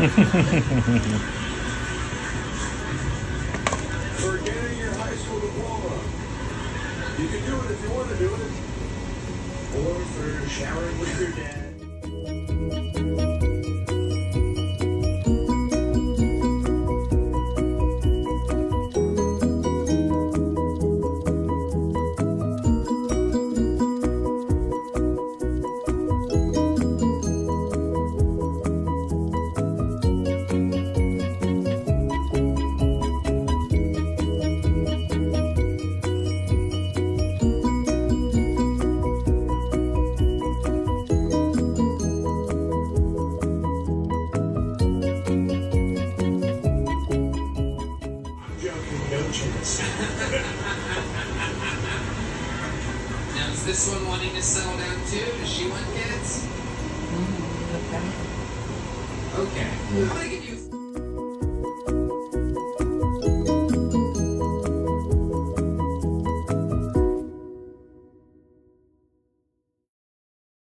For getting your high school diploma. You can do it if you want to do it. Or for showering with your dad. Now, is this one wanting to settle down too? Does she want kids? Okay. Okay.